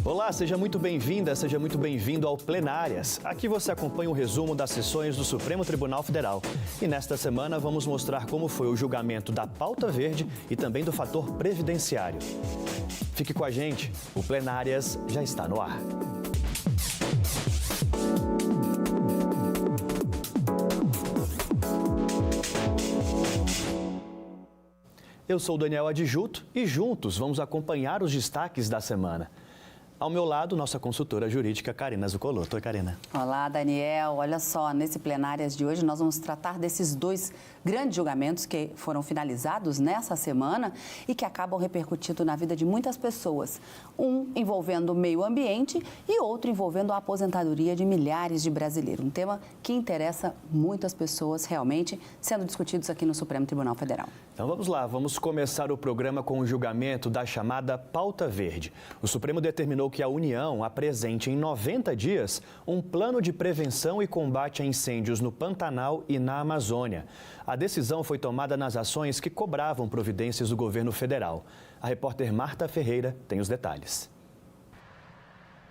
Olá, seja muito bem-vinda, seja muito bem-vindo ao Plenárias. Aqui você acompanha um resumo das sessões do Supremo Tribunal Federal. E nesta semana vamos mostrar como foi o julgamento da pauta verde e também do fator previdenciário. Fique com a gente, o Plenárias já está no ar. Eu sou o Daniel Adjuto e juntos vamos acompanhar os destaques da semana. Ao meu lado, nossa consultora jurídica, Karina Zucolotto. Oi, Karina. Olá, Daniel. Olha só, nesse Plenárias de hoje nós vamos tratar desses dois grandes julgamentos que foram finalizados nessa semana e que acabam repercutindo na vida de muitas pessoas. Um envolvendo o meio ambiente e outro envolvendo a aposentadoria de milhares de brasileiros. Um tema que interessa muitas pessoas realmente, sendo discutidos aqui no Supremo Tribunal Federal. Então vamos lá, vamos começar o programa com o julgamento da chamada pauta verde. O Supremo determinou que a União apresente em 90 dias um plano de prevenção e combate a incêndios no Pantanal e na Amazônia. A decisão foi tomada nas ações que cobravam providências do governo federal. A repórter Marta Ferreira tem os detalhes.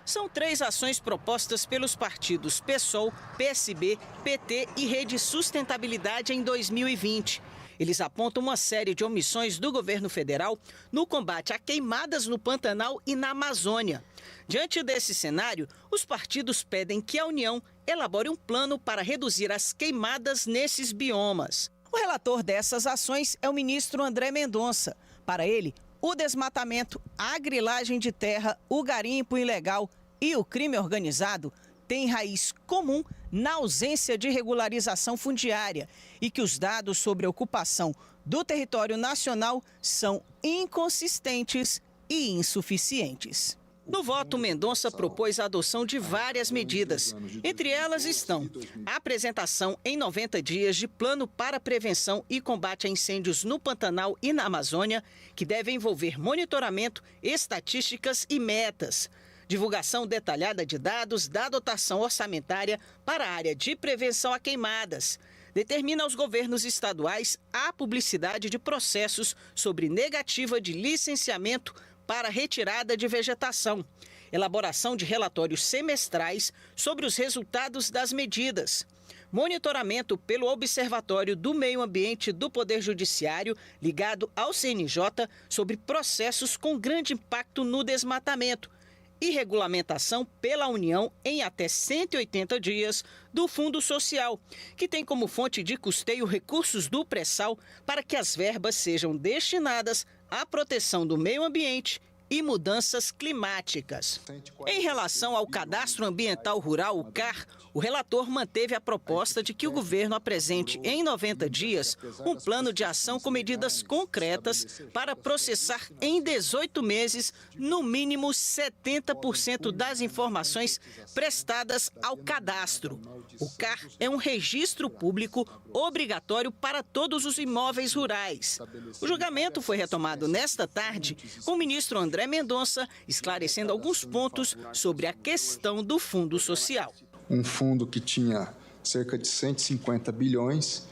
São 3 ações propostas pelos partidos PSOL, PSB, PT e Rede Sustentabilidade em 2020. Eles apontam uma série de omissões do governo federal no combate a queimadas no Pantanal e na Amazônia. Diante desse cenário, os partidos pedem que a União elabore um plano para reduzir as queimadas nesses biomas. O relator dessas ações é o ministro André Mendonça. Para ele, o desmatamento, a grilagem de terra, o garimpo ilegal e o crime organizado têm raiz comum na ausência de regularização fundiária e que os dados sobre a ocupação do território nacional são inconsistentes e insuficientes. No voto, Mendonça propôs a adoção de várias medidas. Entre elas estão a apresentação em 90 dias de plano para prevenção e combate a incêndios no Pantanal e na Amazônia, que deve envolver monitoramento, estatísticas e metas. Divulgação detalhada de dados da dotação orçamentária para a área de prevenção a queimadas. Determina aos governos estaduais a publicidade de processos sobre negativa de licenciamento para retirada de vegetação. Elaboração de relatórios semestrais sobre os resultados das medidas. Monitoramento pelo Observatório do Meio Ambiente do Poder Judiciário, ligado ao CNJ, sobre processos com grande impacto no desmatamento. E regulamentação pela União em até 180 dias do Fundo Social, que tem como fonte de custeio recursos do pré-sal para que as verbas sejam destinadas à proteção do meio ambiente e mudanças climáticas. Em relação ao Cadastro Ambiental Rural, o CAR, o relator manteve a proposta de que o governo apresente em 90 dias um plano de ação com medidas concretas para processar em 18 meses, no mínimo 70% das informações prestadas ao cadastro. O CAR é um registro público obrigatório para todos os imóveis rurais. O julgamento foi retomado nesta tarde com o ministro André Mendonça esclarecendo alguns pontos sobre a questão do Fundo Social. Um fundo que tinha cerca de 150 bilhões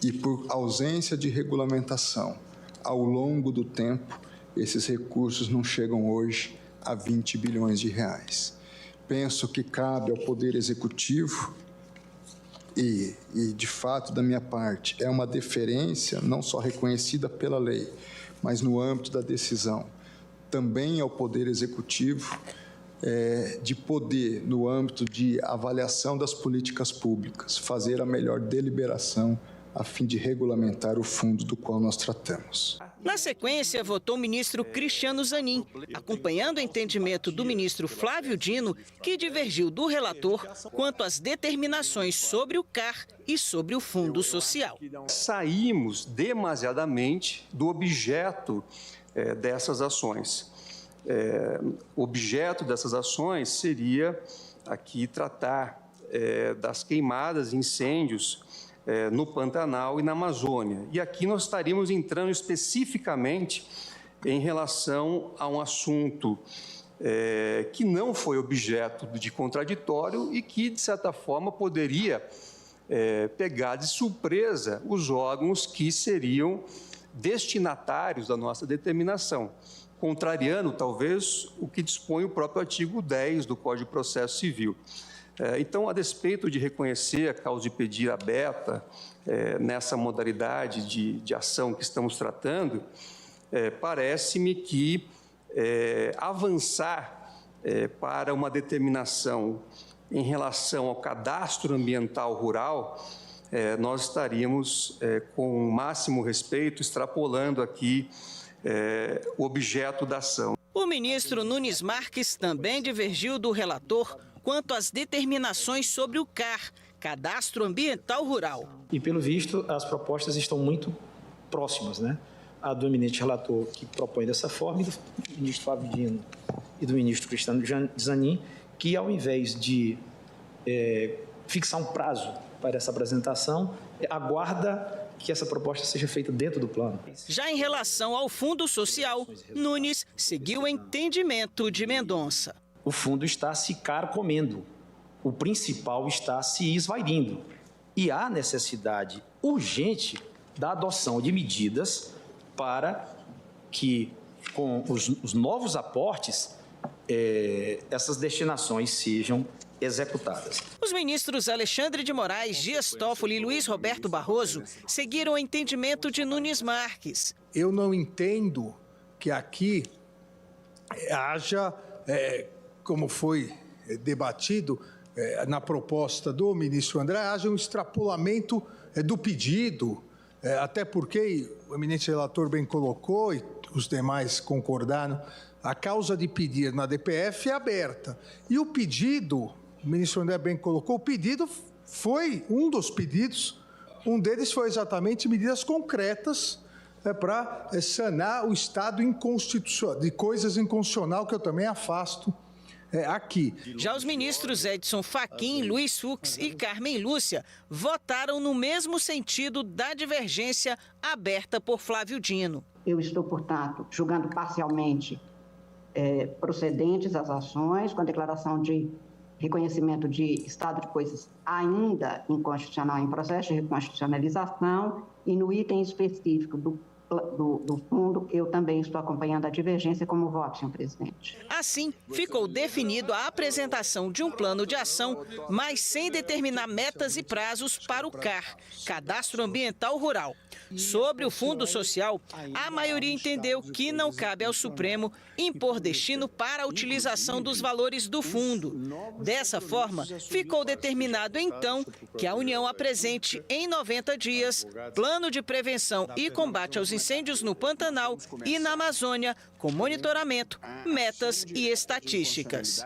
e, por ausência de regulamentação ao longo do tempo, esses recursos não chegam hoje a 20 bilhões de reais. Penso que cabe ao Poder Executivo e, de fato, da minha parte, é uma deferência não só reconhecida pela lei, mas no âmbito da decisão, também ao Poder Executivo, de poder, no âmbito de avaliação das políticas públicas, fazer a melhor deliberação a fim de regulamentar o fundo do qual nós tratamos. Na sequência, votou o ministro Cristiano Zanin, acompanhando o entendimento do ministro Flávio Dino, que divergiu do relator quanto às determinações sobre o CAR e sobre o Fundo Social. Saímos demasiadamente do objeto dessas ações. O objeto dessas ações seria aqui tratar das queimadas e incêndios no Pantanal e na Amazônia. E aqui nós estaríamos entrando especificamente em relação a um assunto que não foi objeto de contraditório e que, de certa forma, poderia pegar de surpresa os órgãos que seriam destinatários da nossa determinação. contrariando, talvez, o que dispõe o próprio artigo 10 do Código de Processo Civil. Então, a despeito de reconhecer a causa de pedir aberta nessa modalidade de ação que estamos tratando, parece-me que avançar para uma determinação em relação ao cadastro ambiental rural, nós estaríamos, com o máximo respeito, extrapolando aqui o objeto da ação. O ministro Nunes Marques também divergiu do relator quanto às determinações sobre o CAR, Cadastro Ambiental Rural. E, pelo visto, as propostas estão muito próximas, né? A do eminente relator, que propõe dessa forma, e do ministro Flávio Dino e do ministro Cristiano Zanin, que, ao invés de fixar um prazo para essa apresentação, aguarda que essa proposta seja feita dentro do plano. Já em relação ao Fundo Social, Nunes seguiu o entendimento de Mendonça. O fundo está se carcomendo, o principal está se esvairindo. E há necessidade urgente da adoção de medidas para que, com os novos aportes, essas destinações sejam executadas. Os ministros Alexandre de Moraes, Dias Toffoli e Luiz Roberto Barroso seguiram o entendimento de Nunes Marques. Eu não entendo que aqui haja, como foi debatido na proposta do ministro André, haja um extrapolamento do pedido, até porque o eminente relator bem colocou e os demais concordaram, a causa de pedir na DPF é aberta. E o pedido, o ministro André bem colocou, o pedido foi um dos pedidos, um deles foi exatamente medidas concretas para sanar o estado inconstitucional, de coisas inconstitucional que eu também afasto aqui. Já os ministros Edson Fachin, Luiz Fux e Carmen Lúcia votaram no mesmo sentido da divergência aberta por Flávio Dino. Eu estou, portanto, julgando parcialmente procedentes as ações, com a declaração de reconhecimento de estado de coisas ainda inconstitucional em processo de reconstitucionalização, e no item específico do fundo, eu também estou acompanhando a divergência como voto, senhor presidente. Assim, ficou definido a apresentação de um plano de ação, mas sem determinar metas e prazos para o CAR, Cadastro Ambiental Rural. Sobre o Fundo Social, a maioria entendeu que não cabe ao Supremo impor destino para a utilização dos valores do fundo. Dessa forma, ficou determinado então que a União apresente em 90 dias plano de prevenção e combate aos incêndios no Pantanal e na Amazônia, com monitoramento, metas e estatísticas.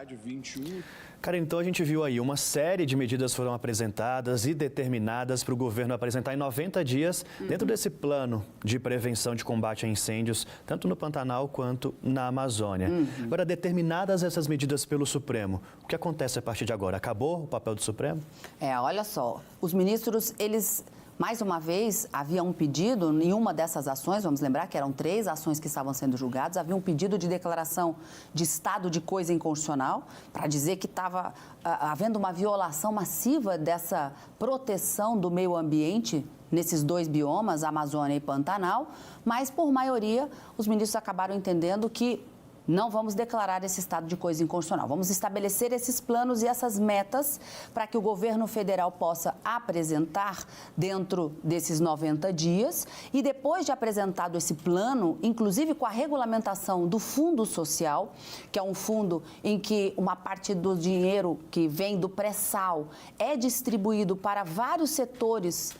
Cara, então a gente viu aí uma série de medidas foram apresentadas e determinadas para o governo apresentar em 90 dias dentro desse plano de prevenção de combate a incêndios, tanto no Pantanal quanto na Amazônia. Agora, determinadas essas medidas pelo Supremo, o que acontece a partir de agora? Acabou o papel do Supremo? Olha só, os ministros, eles... Mais uma vez, havia um pedido, em uma dessas ações, vamos lembrar que eram 3 ações que estavam sendo julgadas, havia um pedido de declaração de estado de coisa inconstitucional, para dizer que estava havendo uma violação massiva dessa proteção do meio ambiente nesses 2 biomas, Amazônia e Pantanal, mas, por maioria, os ministros acabaram entendendo que não vamos declarar esse estado de coisa inconstitucional. Vamos estabelecer esses planos e essas metas para que o governo federal possa apresentar dentro desses 90 dias. E depois de apresentado esse plano, inclusive com a regulamentação do Fundo Social, que é um fundo em que uma parte do dinheiro que vem do pré-sal é distribuído para vários setores,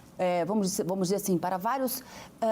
vamos dizer assim, para vários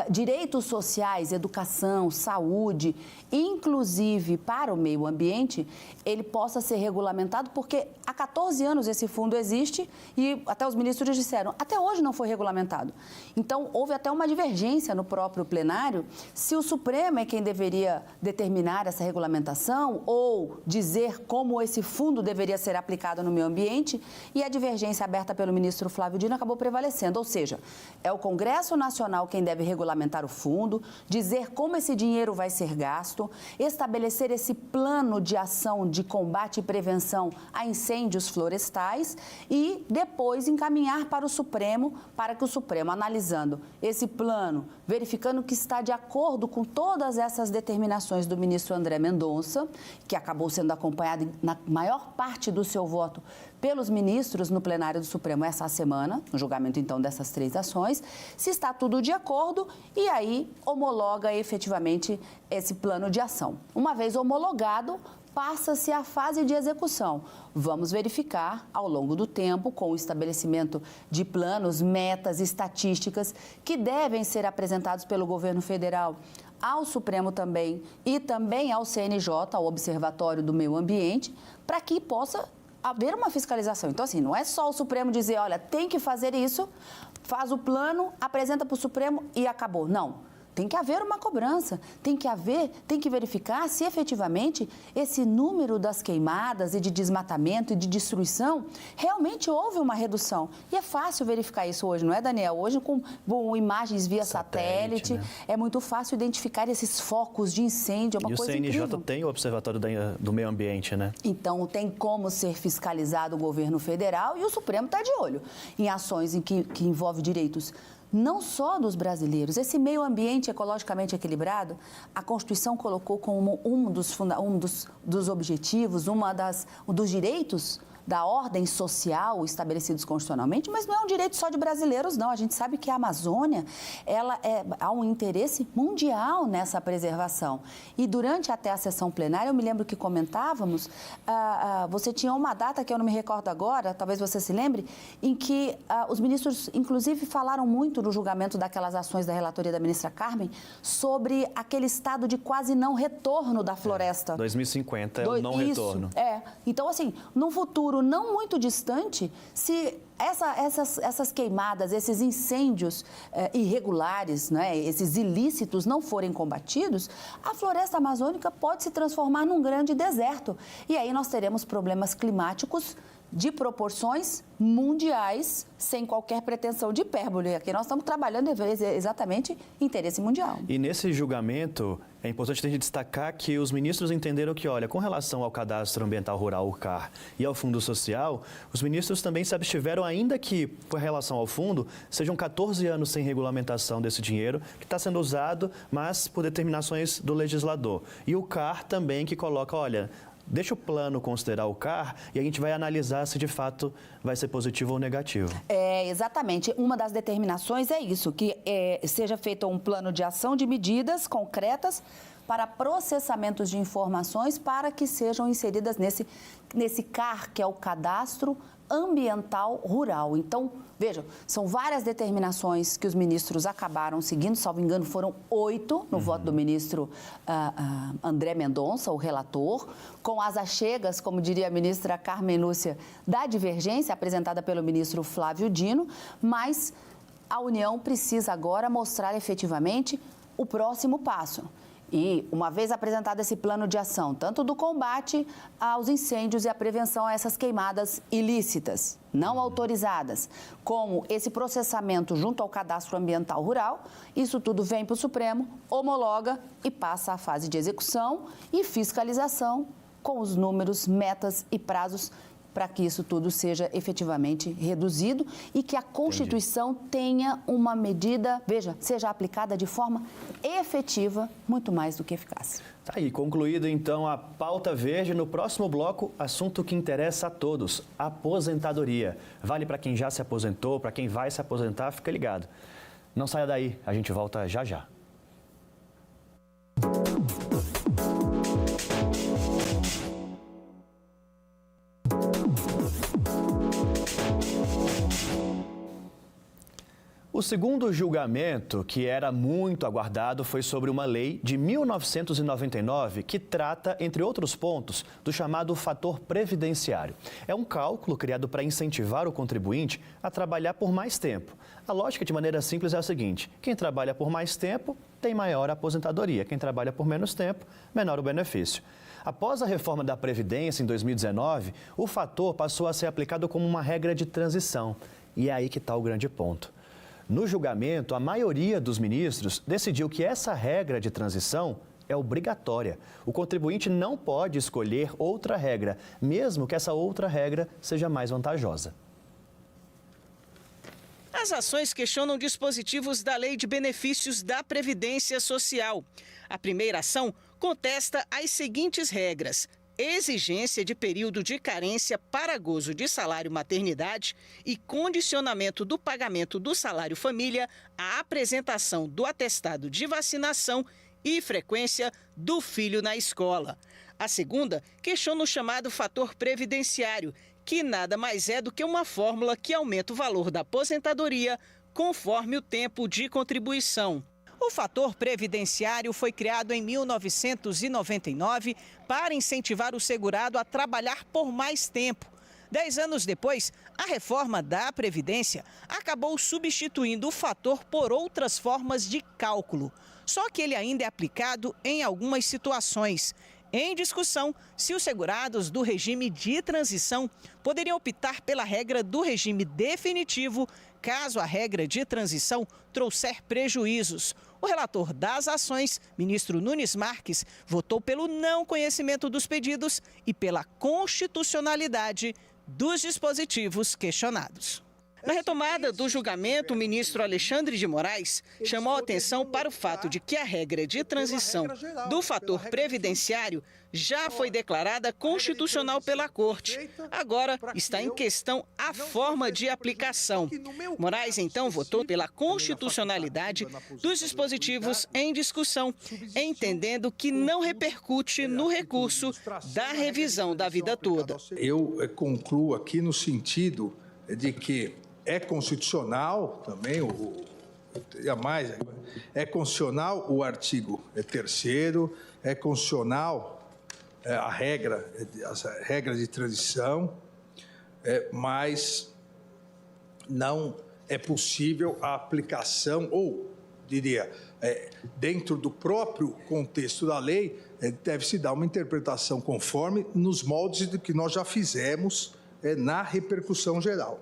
direitos sociais, educação, saúde, inclusive para o meio ambiente, ele possa ser regulamentado, porque há 14 anos esse fundo existe e até os ministros disseram, até hoje não foi regulamentado. Então, houve até uma divergência no próprio plenário se o Supremo é quem deveria determinar essa regulamentação ou dizer como esse fundo deveria ser aplicado no meio ambiente, e a divergência aberta pelo ministro Flávio Dino acabou prevalecendo, ou seja, Veja, é o Congresso Nacional quem deve regulamentar o fundo, dizer como esse dinheiro vai ser gasto, estabelecer esse plano de ação de combate e prevenção a incêndios florestais e depois encaminhar para o Supremo, para que o Supremo, analisando esse plano, verificando que está de acordo com todas essas determinações do ministro André Mendonça, que acabou sendo acompanhado na maior parte do seu voto pelos ministros no plenário do Supremo essa semana, no julgamento então dessas 3 ações, se está tudo de acordo e aí homologa efetivamente esse plano de ação. Uma vez homologado, passa-se à fase de execução. Vamos verificar ao longo do tempo, com o estabelecimento de planos, metas, estatísticas que devem ser apresentados pelo governo federal ao Supremo também e também ao CNJ, ao Observatório do Meio Ambiente, para que possa haver uma fiscalização. Então, assim, não é só o Supremo dizer, olha, tem que fazer isso, faz o plano, apresenta para o Supremo e acabou. Não. Tem que haver uma cobrança, tem que verificar se efetivamente esse número das queimadas e de desmatamento e de destruição realmente houve uma redução. E é fácil verificar isso hoje, não é, Daniel? Hoje com imagens via satélite, né? É muito fácil identificar esses focos de incêndio, é uma coisa incrível. E o CNJ tem o Observatório do Meio Ambiente, né? Então tem como ser fiscalizado o governo federal e o Supremo está de olho em ações em que envolve direitos não só dos brasileiros. Esse meio ambiente ecologicamente equilibrado, a Constituição colocou como um dos objetivos, dos direitos da ordem social estabelecidos constitucionalmente, mas não é um direito só de brasileiros, não. A gente sabe que a Amazônia, há um interesse mundial nessa preservação. E durante até a sessão plenária, eu me lembro que comentávamos, você tinha uma data que eu não me recordo agora, talvez você se lembre, em que os ministros, inclusive, falaram muito no julgamento daquelas ações da relatoria da ministra Carmen sobre aquele estado de quase não retorno da floresta. 2050 é o não retorno. Então, assim, num futuro não muito distante, se essas queimadas, esses incêndios irregulares, né, esses ilícitos não forem combatidos, a floresta amazônica pode se transformar num grande deserto. E aí nós teremos problemas climáticos de proporções mundiais, sem qualquer pretensão de hipérbole. Aqui nós estamos trabalhando exatamente interesse mundial. E nesse julgamento, é importante a gente destacar que os ministros entenderam que, olha, com relação ao Cadastro Ambiental Rural, o CAR, e ao Fundo Social, os ministros também se abstiveram, ainda que, com relação ao fundo, sejam 14 anos sem regulamentação desse dinheiro, que está sendo usado, mas por determinações do legislador. E o CAR também, que coloca, olha, deixa o plano considerar o CAR e a gente vai analisar se de fato vai ser positivo ou negativo. Exatamente. Uma das determinações é isso, que seja feito um plano de ação de medidas concretas para processamentos de informações para que sejam inseridas nesse CAR, que é o Cadastro Ambiental Rural. Então, vejam, são várias determinações que os ministros acabaram seguindo, salvo engano, foram 8 no voto do ministro André Mendonça, o relator, com as achegas, como diria a ministra Carmen Lúcia, da divergência apresentada pelo ministro Flávio Dino, mas a União precisa agora mostrar efetivamente o próximo passo. E, uma vez apresentado esse plano de ação, tanto do combate aos incêndios e a prevenção a essas queimadas ilícitas, não autorizadas, como esse processamento junto ao Cadastro Ambiental Rural, isso tudo vem para o Supremo, homologa e passa à fase de execução e fiscalização com os números, metas e prazos para que isso tudo seja efetivamente reduzido e que a Constituição tenha uma medida, seja aplicada de forma efetiva, muito mais do que eficaz. Tá aí, concluído então a pauta verde. No próximo bloco, assunto que interessa a todos, aposentadoria. Vale para quem já se aposentou, para quem vai se aposentar, fica ligado. Não saia daí, a gente volta já já. O segundo julgamento, que era muito aguardado, foi sobre uma lei de 1999 que trata, entre outros pontos, do chamado fator previdenciário. É um cálculo criado para incentivar o contribuinte a trabalhar por mais tempo. A lógica, de maneira simples, é a seguinte: quem trabalha por mais tempo tem maior aposentadoria, quem trabalha por menos tempo, menor o benefício. Após a reforma da Previdência, em 2019, o fator passou a ser aplicado como uma regra de transição. E é aí que está o grande ponto. No julgamento, a maioria dos ministros decidiu que essa regra de transição é obrigatória. O contribuinte não pode escolher outra regra, mesmo que essa outra regra seja mais vantajosa. As ações questionam dispositivos da Lei de Benefícios da Previdência Social. A primeira ação contesta as seguintes regras: exigência de período de carência para gozo de salário maternidade e condicionamento do pagamento do salário família à apresentação do atestado de vacinação e frequência do filho na escola. A segunda questiona o chamado fator previdenciário, que nada mais é do que uma fórmula que aumenta o valor da aposentadoria conforme o tempo de contribuição. O fator previdenciário foi criado em 1999 para incentivar o segurado a trabalhar por mais tempo. 10 anos depois, a reforma da Previdência acabou substituindo o fator por outras formas de cálculo. Só que ele ainda é aplicado em algumas situações. Em discussão, se os segurados do regime de transição poderiam optar pela regra do regime definitivo, caso a regra de transição trouxer prejuízos. O relator das ações, ministro Nunes Marques, votou pelo não conhecimento dos pedidos e pela constitucionalidade dos dispositivos questionados. Na retomada do julgamento, o ministro Alexandre de Moraes chamou a atenção para o fato de que a regra de transição do fator previdenciário já foi declarada constitucional pela Corte. Agora está em questão a forma de aplicação. Moraes, então, votou pela constitucionalidade dos dispositivos em discussão, entendendo que não repercute no recurso da revisão da vida toda. Eu concluo aqui no sentido de que é constitucional também, é constitucional o artigo 3º, é constitucional a regra de transição, mas não é possível a aplicação, ou diria, dentro do próprio contexto da lei, deve-se dar uma interpretação conforme nos moldes do que nós já fizemos na repercussão geral.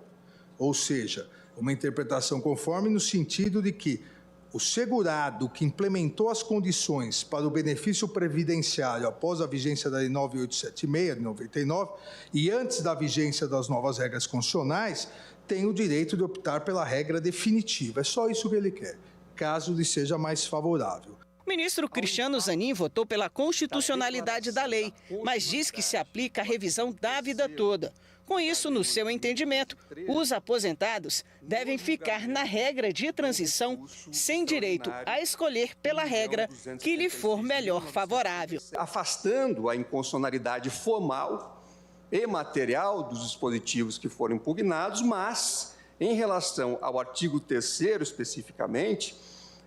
Ou seja, uma interpretação conforme no sentido de que o segurado que implementou as condições para o benefício previdenciário após a vigência da Lei 9876 de 99 e antes da vigência das novas regras constitucionais tem o direito de optar pela regra definitiva. É só isso que ele quer, caso lhe seja mais favorável. O ministro Cristiano Zanin votou pela constitucionalidade da lei, mas diz que se aplica a revisão da vida toda. Com isso, no seu entendimento, os aposentados devem ficar na regra de transição sem direito a escolher pela regra que lhe for melhor favorável. Afastando a inconstitucionalidade formal e material dos dispositivos que foram impugnados, mas, em relação ao artigo 3º especificamente,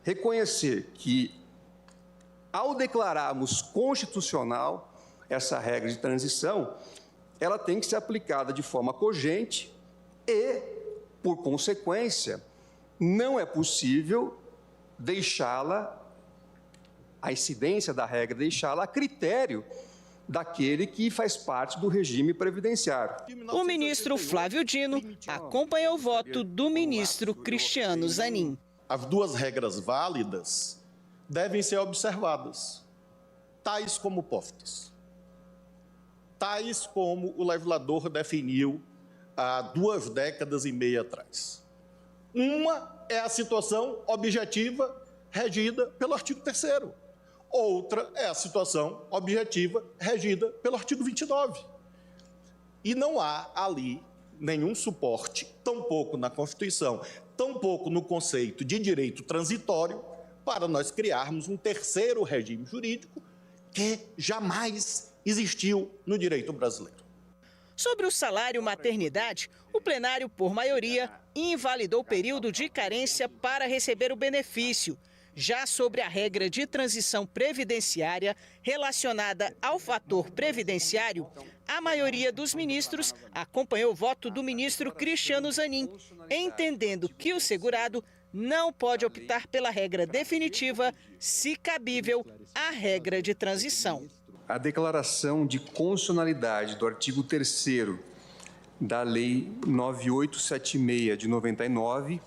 reconhecer que, ao declararmos constitucional essa regra de transição, ela tem que ser aplicada de forma cogente e, por consequência, não é possível deixá-la, a incidência da regra, deixá-la a critério daquele que faz parte do regime previdenciário. O ministro Flávio Dino acompanhou o voto do ministro Cristiano Zanin. As duas regras válidas devem ser observadas, tais como postas. Tais como o legislador definiu há 2 décadas e meia atrás. Uma é a situação objetiva regida pelo artigo 3º. Outra é a situação objetiva regida pelo artigo 29. E não há ali nenhum suporte, tampouco na Constituição, tampouco no conceito de direito transitório, para nós criarmos um terceiro regime jurídico que jamais existiu no direito brasileiro. Sobre o salário maternidade, o plenário, por maioria, invalidou o período de carência para receber o benefício. Já sobre a regra de transição previdenciária relacionada ao fator previdenciário, a maioria dos ministros acompanhou o voto do ministro Cristiano Zanin, entendendo que o segurado não pode optar pela regra definitiva, se cabível, a regra de transição. A declaração de constitucionalidade do artigo 3º da Lei 9876 de 99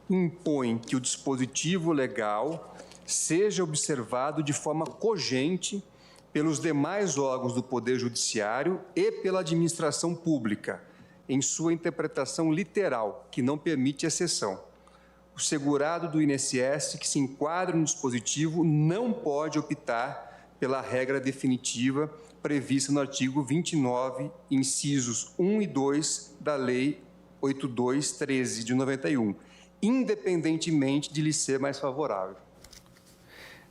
impõe que o dispositivo legal seja observado de forma cogente pelos demais órgãos do Poder Judiciário e pela administração pública, em sua interpretação literal, que não permite exceção. O segurado do INSS que se enquadra no dispositivo não pode optar pela regra definitiva prevista no artigo 29, incisos 1 e 2 da Lei 8213 de 91, independentemente de lhe ser mais favorável.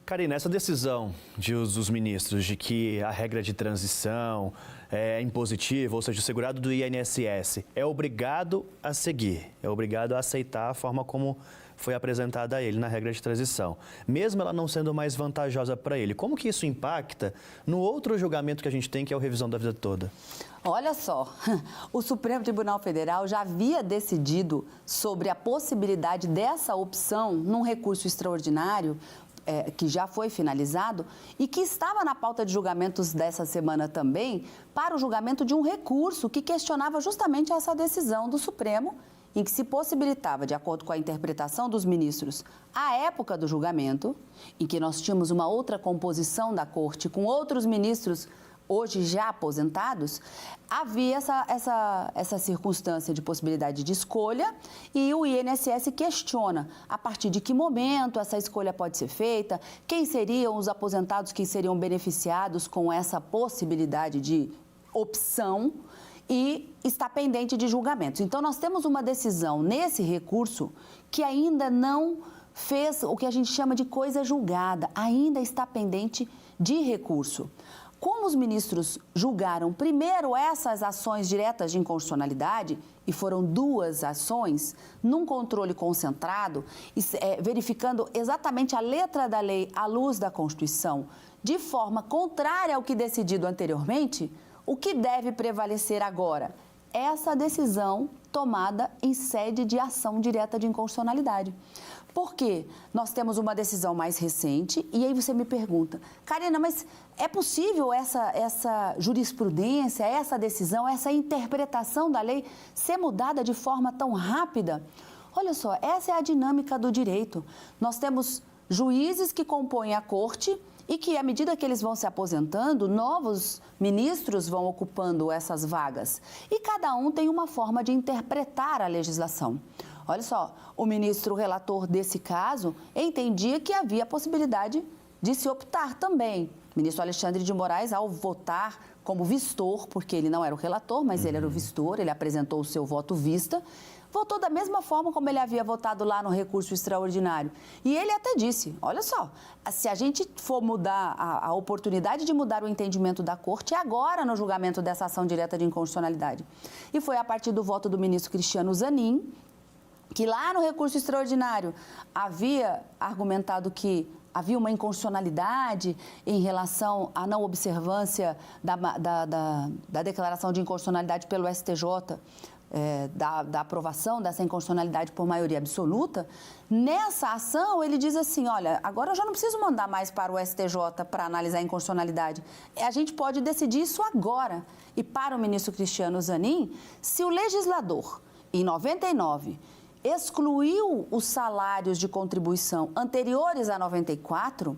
Karina, essa decisão dos ministros de que a regra de transição é impositiva, ou seja, o segurado do INSS é obrigado a seguir, é obrigado a aceitar a forma como foi apresentada a ele na regra de transição, mesmo ela não sendo mais vantajosa para ele. Como que isso impacta no outro julgamento que a gente tem, que é a revisão da vida toda? Olha só, o Supremo Tribunal Federal já havia decidido sobre a possibilidade dessa opção num recurso extraordinário, que já foi finalizado e que estava na pauta de julgamentos dessa semana também, para o julgamento de um recurso que questionava justamente essa decisão do Supremo, em que se possibilitava, de acordo com a interpretação dos ministros, à época do julgamento, em que nós tínhamos uma outra composição da Corte, com outros ministros hoje já aposentados, havia essa circunstância de possibilidade de escolha e o INSS questiona a partir de que momento essa escolha pode ser feita, quem seriam os aposentados que seriam beneficiados com essa possibilidade de opção e está pendente de julgamentos. Então, nós temos uma decisão nesse recurso que ainda não fez o que a gente chama de coisa julgada, ainda está pendente de recurso. Como os ministros julgaram primeiro essas ações diretas de inconstitucionalidade, e foram 2 ações, num controle concentrado, verificando exatamente a letra da lei à luz da Constituição, de forma contrária ao que decidido anteriormente, o que deve prevalecer agora? Essa decisão tomada em sede de ação direta de inconstitucionalidade. Por quê? Nós temos uma decisão mais recente e aí você me pergunta, Karina, mas é possível essa jurisprudência, essa decisão, essa interpretação da lei ser mudada de forma tão rápida? Olha só, essa é a dinâmica do direito. Nós temos juízes que compõem a corte e que, à medida que eles vão se aposentando, novos ministros vão ocupando essas vagas. E cada um tem uma forma de interpretar a legislação. Olha só, o ministro relator desse caso entendia que havia a possibilidade de se optar também. O ministro Alexandre de Moraes, ao votar como vistor, porque ele não era o relator, mas ele era o vistor, ele apresentou o seu voto vista, votou da mesma forma como ele havia votado lá no recurso extraordinário. E ele até disse, olha só, se a gente for mudar a oportunidade de mudar o entendimento da Corte, é agora no julgamento dessa ação direta de inconstitucionalidade. E foi a partir do voto do ministro Cristiano Zanin, que lá no recurso extraordinário havia argumentado que havia uma inconstitucionalidade em relação à não observância da declaração de inconstitucionalidade pelo STJ, da aprovação dessa inconstitucionalidade por maioria absoluta. Nessa ação, ele diz assim, olha, agora eu já não preciso mandar mais para o STJ para analisar a inconstitucionalidade. A gente pode decidir isso agora. E para o ministro Cristiano Zanin, se o legislador, em 99, excluiu os salários de contribuição anteriores a 94,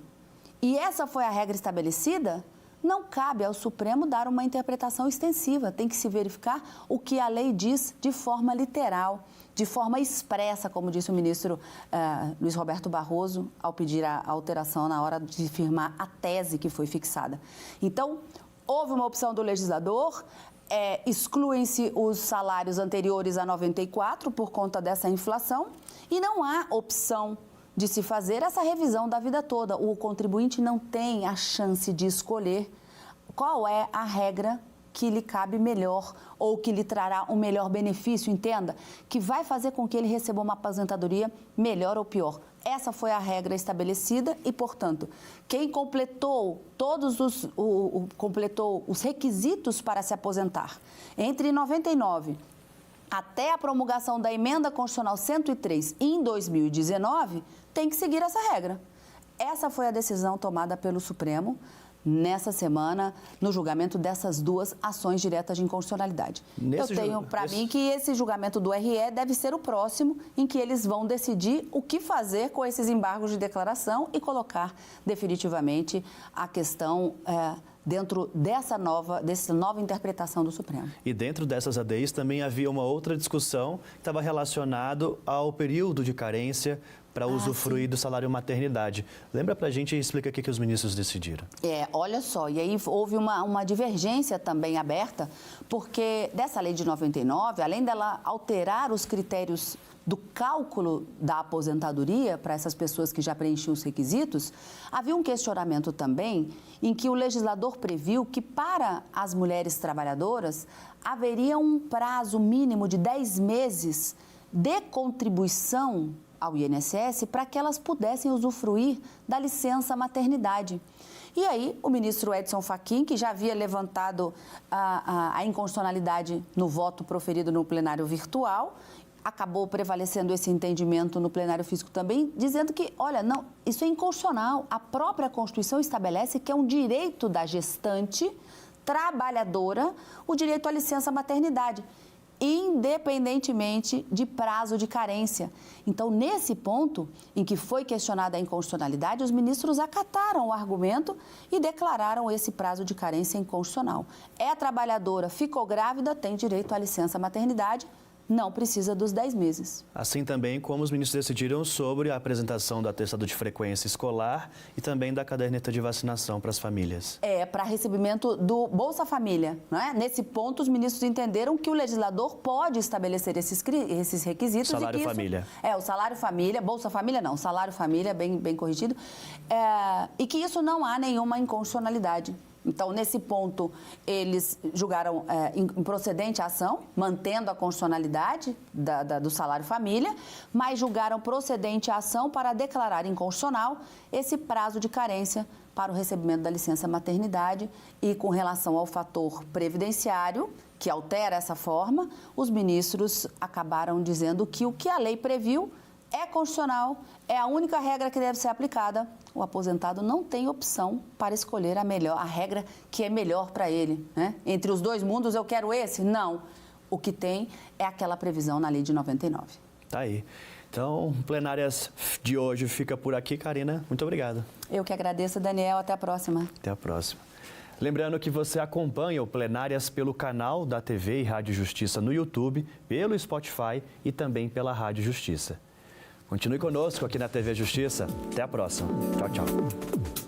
e essa foi a regra estabelecida, não cabe ao Supremo dar uma interpretação extensiva. Tem que se verificar o que a lei diz de forma literal, de forma expressa, como disse o ministro Luiz Roberto Barroso, ao pedir a alteração na hora de firmar a tese que foi fixada. Então, houve uma opção do legislador, excluem-se os salários anteriores a 94 por conta dessa inflação e não há opção de se fazer essa revisão da vida toda. O contribuinte não tem a chance de escolher qual é a regra que lhe cabe melhor ou que lhe trará um melhor benefício, entenda, que vai fazer com que ele receba uma aposentadoria melhor ou pior. Essa foi a regra estabelecida e, portanto, quem completou completou os requisitos para se aposentar entre 99 até a promulgação da Emenda Constitucional 103 em 2019, tem que seguir essa regra. Essa foi a decisão tomada pelo Supremo nessa semana no julgamento dessas duas ações diretas de inconstitucionalidade. Eu tenho para mim que esse julgamento do RE deve ser o próximo, em que eles vão decidir o que fazer com esses embargos de declaração e colocar definitivamente a questão dentro dessa nova interpretação do Supremo. E dentro dessas ADIs também havia uma outra discussão que estava relacionado ao período de carência para usufruir do salário maternidade. Lembra para a gente e explica o que os ministros decidiram. Olha só, e aí houve uma divergência também aberta, porque dessa lei de 99, além dela alterar os critérios do cálculo da aposentadoria para essas pessoas que já preenchiam os requisitos, havia um questionamento também em que o legislador previu que para as mulheres trabalhadoras haveria um prazo mínimo de 10 meses de contribuição ao INSS para que elas pudessem usufruir da licença maternidade. E aí, o ministro Edson Fachin, que já havia levantado a inconstitucionalidade no voto proferido no plenário virtual, acabou prevalecendo esse entendimento no plenário físico também, dizendo que, olha, não, isso é inconstitucional. A própria Constituição estabelece que é um direito da gestante trabalhadora o direito à licença maternidade, independentemente de prazo de carência. Então, nesse ponto em que foi questionada a inconstitucionalidade, os ministros acataram o argumento e declararam esse prazo de carência inconstitucional. É trabalhadora, ficou grávida, tem direito à licença maternidade, não precisa dos 10 meses. Assim também como os ministros decidiram sobre a apresentação do atestado de frequência escolar e também da caderneta de vacinação para as famílias. Para recebimento do Bolsa Família, não é? Nesse ponto, os ministros entenderam que o legislador pode estabelecer esses requisitos. Salário família. O salário família, Bolsa Família não, salário família, bem corrigido, e que isso não há nenhuma inconstitucionalidade. Então, nesse ponto, eles julgaram improcedente a ação, mantendo a constitucionalidade do salário família, mas julgaram procedente a ação para declarar inconstitucional esse prazo de carência para o recebimento da licença maternidade. E com relação ao fator previdenciário, que altera essa forma, os ministros acabaram dizendo que o que a lei previu é constitucional, é a única regra que deve ser aplicada. O aposentado não tem opção para escolher a regra que é melhor para ele, né? Entre os dois mundos, eu quero esse? Não. O que tem é aquela previsão na lei de 99. Tá aí. Então, plenárias de hoje fica por aqui, Karina. Muito obrigado. Eu que agradeço, Daniel. Até a próxima. Até a próxima. Lembrando que você acompanha o Plenárias pelo canal da TV e Rádio Justiça no YouTube, pelo Spotify e também pela Rádio Justiça. Continue conosco aqui na TV Justiça. Até a próxima. Tchau, tchau.